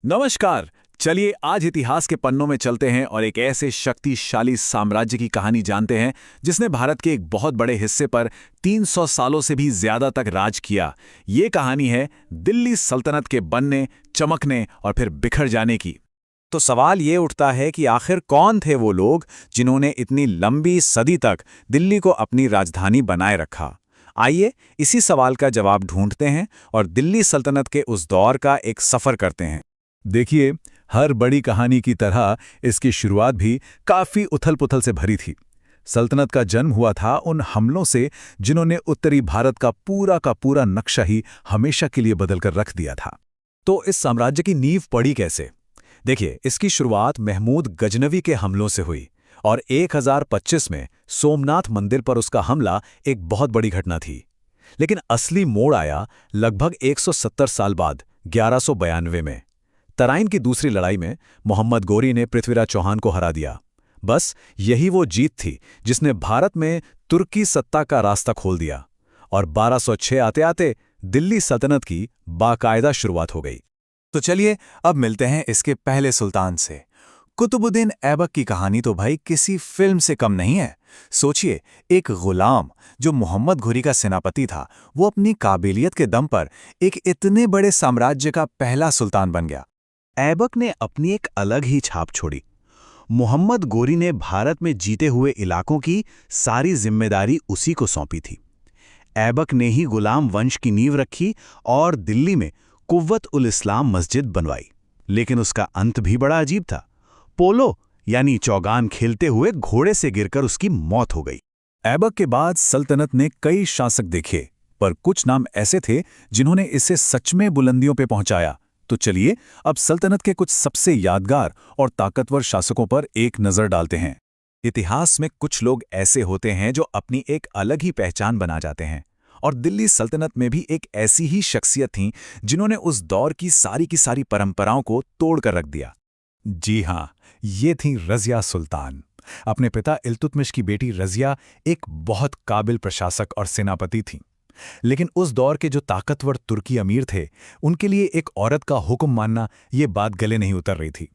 नमस्कार। चलिए आज इतिहास के पन्नों में चलते हैं और एक ऐसे शक्तिशाली साम्राज्य की कहानी जानते हैं जिसने भारत के एक बहुत बड़े हिस्से पर 300 सालों से भी ज्यादा तक राज किया। ये कहानी है दिल्ली सल्तनत के बनने, चमकने और फिर बिखर जाने की। तो सवाल ये उठता है कि आखिर कौन थे वो लोग जिन्होंने इतनी लंबी सदी तक दिल्ली को अपनी राजधानी बनाए रखा। आइए इसी सवाल का जवाब ढूंढते हैं और दिल्ली सल्तनत के उस दौर का एक सफर करते हैं। देखिए, हर बड़ी कहानी की तरह इसकी शुरुआत भी काफी उथल-पुथल से भरी थी। सल्तनत का जन्म हुआ था उन हमलों से जिन्होंने उत्तरी भारत का पूरा नक्शा ही हमेशा के लिए बदलकर रख दिया था। तो इस साम्राज्य की नींव पड़ी कैसे? देखिए, इसकी शुरुआत महमूद गजनवी के हमलों से हुई और 1025 में सोमनाथ मंदिर पर उसका हमला एक बहुत बड़ी घटना थी। लेकिन असली मोड़ आया लगभग 170 साल बाद 1192 में। तराइन की दूसरी लड़ाई में मोहम्मद गोरी ने पृथ्वीराज चौहान को हरा दिया। बस यही वो जीत थी जिसने भारत में तुर्की सत्ता का रास्ता खोल दिया और 1206 आते-आते दिल्ली सल्तनत की बाकायदा शुरुआत हो गई। तो चलिए अब मिलते हैं इसके पहले सुल्तान से। कुतुबुद्दीन ऐबक की कहानी तो भाई किसी फिल्म से कम नहीं है। सोचिए, एक गुलाम जो मोहम्मद घुरी का सेनापति था, वो अपनी काबिलियत के दम पर एक इतने बड़े साम्राज्य का पहला सुल्तान बन गया। ऐबक ने अपनी एक अलग ही छाप छोड़ी। मोहम्मद गोरी ने भारत में जीते हुए इलाकों की सारी जिम्मेदारी उसी को सौंपी थी। ऐबक ने ही गुलाम वंश की नींव रखी और दिल्ली में कुव्वत-उल-इस्लाम मस्जिद बनवाई। लेकिन उसका अंत भी बड़ा अजीब था। पोलो यानी चौगान खेलते हुए घोड़े से गिरकर उसकी मौत हो गई। ऐबक के बाद सल्तनत ने कई शासक देखे, पर कुछ नाम ऐसे थे जिन्होंने इसे सच में बुलंदियों पे पहुंचाया। तो चलिए अब सल्तनत के कुछ सबसे यादगार और ताकतवर शासकों पर एक नजर डालते हैं। इतिहास में कुछ लोग ऐसे होते हैं जो अपनी एक अलग ही पहचान बना जाते हैं, और दिल्ली सल्तनत में भी एक ऐसी ही शख्सियत थी जिन्होंने उस दौर की सारी परंपराओं को तोड़कर रख दिया। जी हाँ, ये थी रज़िया सुल्तान। अपने पिता इल्तुतमिश की बेटी रज़िया एक बहुत काबिल प्रशासक और सेनापति थीं। लेकिन उस दौर के जो ताकतवर तुर्की अमीर थे, उनके लिए एक औरत का हुक्म मानना ये बात गले नहीं उतर रही थी।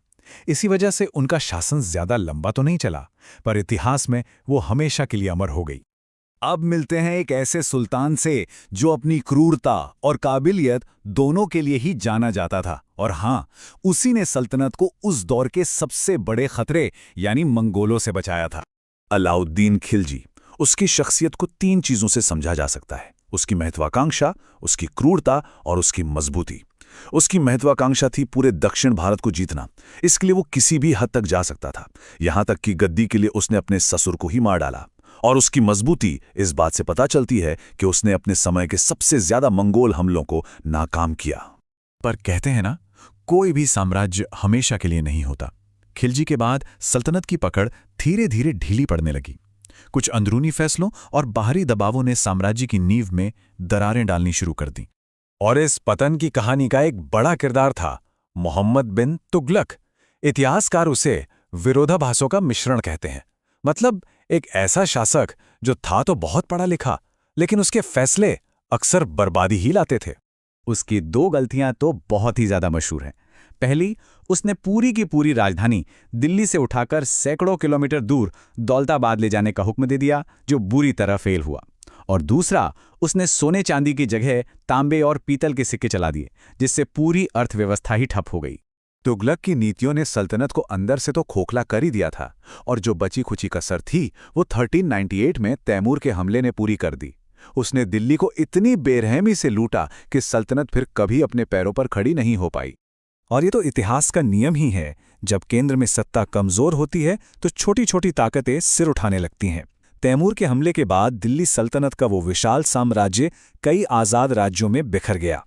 इसी वजह से उनका शासन ज्यादा लंबा तो नहीं चला, पर इतिहास में वो हमेशा के लिए अमर हो गई। अब मिलते हैं एक ऐसे सुल्तान से जो अपनी क्रूरता और काबिलियत दोनों के लिए ही जाना जाता था, और हाँ, उसी ने सल्तनत को उस दौर के सबसे बड़े खतरे यानी मंगोलों से बचाया था। अलाउद्दीन खिलजी। उसकी शख्सियत को 3 चीजों से समझा जा सकता है: उसकी महत्वाकांक्षा, उसकी क्रूरता और उसकी मजबूती। उसकी महत्वाकांक्षा थी पूरे दक्षिण भारत को जीतना। इसके लिए वो किसी भी हद तक जा सकता था, यहां तक कि गद्दी के लिए उसने अपने ससुर को ही मार डाला। और उसकी मजबूती इस बात से पता चलती है कि उसने अपने समय के सबसे ज्यादा मंगोल हमलों को नाकाम किया। पर कहते हैं ना, कोई भी साम्राज्य हमेशा के लिए नहीं होता। खिलजी के बाद सल्तनत की पकड़ धीरे धीरे ढीली पड़ने लगी। कुछ अंदरूनी फैसलों और बाहरी दबावों ने साम्राज्य की नींव में दरारें डालनी शुरू कर दी। और इस पतन की कहानी का एक बड़ा किरदार था मोहम्मद बिन तुगलक। इतिहासकार उसे विरोधाभासों का मिश्रण कहते हैं। मतलब एक ऐसा शासक जो था तो बहुत पढ़ा लिखा, लेकिन उसके फैसले अक्सर बर्बादी ही लाते थे। उसकी 2 गलतियां तो बहुत ही ज्यादा मशहूर हैं। पहली, उसने पूरी की पूरी राजधानी दिल्ली से उठाकर सैकड़ों किलोमीटर दूर दौलताबाद ले जाने का हुक्म दे दिया, जो बुरी तरह फेल हुआ। और दूसरा, उसने सोने चांदी की जगह तांबे और पीतल के सिक्के चला दिए, जिससे पूरी अर्थव्यवस्था ही ठप हो गई। तुगलक की नीतियों ने सल्तनत को अंदर से तो खोखला कर ही दिया था, और जो बची खुची कसर थी वो 1398 में तैमूर के हमले ने पूरी कर दी। उसने दिल्ली को इतनी बेरहमी से लूटा कि सल्तनत फिर कभी अपने पैरों पर खड़ी नहीं हो पाई। और ये तो इतिहास का नियम ही है, जब केंद्र में सत्ता कमजोर होती है तो छोटी छोटी ताकतें सिर उठाने लगती हैं। तैमूर के हमले के बाद दिल्ली सल्तनत का वो विशाल साम्राज्य कई आज़ाद राज्यों में बिखर गया।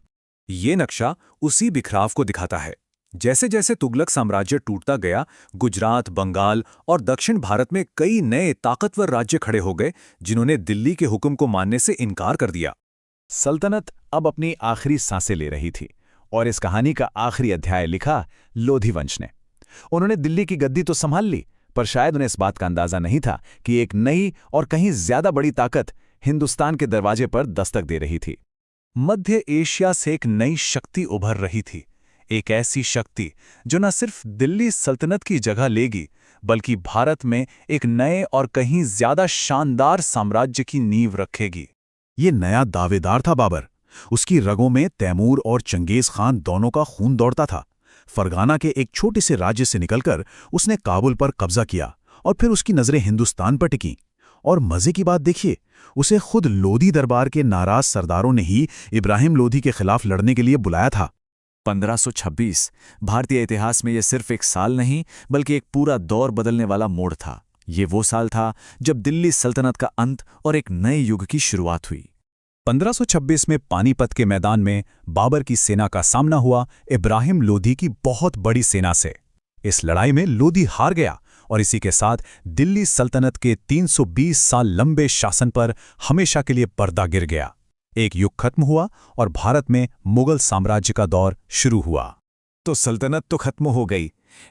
ये नक्शा उसी बिखराव को दिखाता है। जैसे जैसे तुगलक साम्राज्य टूटता गया, गुजरात, बंगाल और दक्षिण भारत में कई नए ताकतवर राज्य खड़े हो गए जिन्होंने दिल्ली के हुक्म को मानने से इनकार कर दिया। सल्तनत अब अपनी आखिरी सांसें ले रही थी, और इस कहानी का आखिरी अध्याय लिखा लोधी वंश ने। उन्होंने दिल्ली की गद्दी तो संभाल ली, पर शायद उन्हें इस बात का अंदाजा नहीं था कि एक नई और कहीं ज्यादा बड़ी ताकत हिंदुस्तान के दरवाजे पर दस्तक दे रही थी। मध्य एशिया से एक नई शक्ति उभर रही थी, एक ऐसी शक्ति जो न सिर्फ दिल्ली सल्तनत की जगह लेगी बल्कि भारत में एक नए और कहीं ज्यादा शानदार साम्राज्य की नींव रखेगी। ये नया दावेदार था बाबर। उसकी रगों में तैमूर और चंगेज खान दोनों का खून दौड़ता था। फरगाना के एक छोटे से राज्य से निकलकर उसने काबुल पर कब्जा किया और फिर उसकी नजरें हिंदुस्तान पर टिकीं। और मजे की बात देखिए, उसे खुद लोधी दरबार के नाराज सरदारों ने ही इब्राहिम लोधी के खिलाफ लड़ने के लिए बुलाया था। 1526 भारतीय इतिहास में यह सिर्फ एक साल नहीं बल्कि एक पूरा दौर बदलने वाला मोड़ था। ये वो साल था जब दिल्ली सल्तनत का अंत और एक नए युग की शुरुआत हुई। 1526 में पानीपत के मैदान में बाबर की सेना का सामना हुआ इब्राहिम लोधी की बहुत बड़ी सेना से। इस लड़ाई में लोधी हार गया और इसी के साथ दिल्ली सल्तनत के 320 साल लंबे शासन पर हमेशा के लिए पर्दा गिर गया। एक युग खत्म हुआ और भारत में मुगल साम्राज्य का दौर शुरू हुआ। तो सल्तनत तो खत्म हो गई,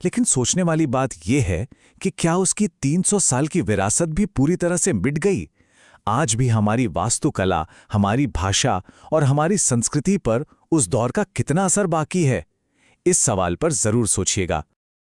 लेकिन सोचने वाली बात यह है कि क्या उसकी 300 साल की विरासत भी पूरी तरह से मिट गई? आज भी हमारी वास्तुकला, हमारी भाषा और हमारी संस्कृति पर उस दौर का कितना असर बाकी है? इस सवाल पर जरूर सोचिएगा।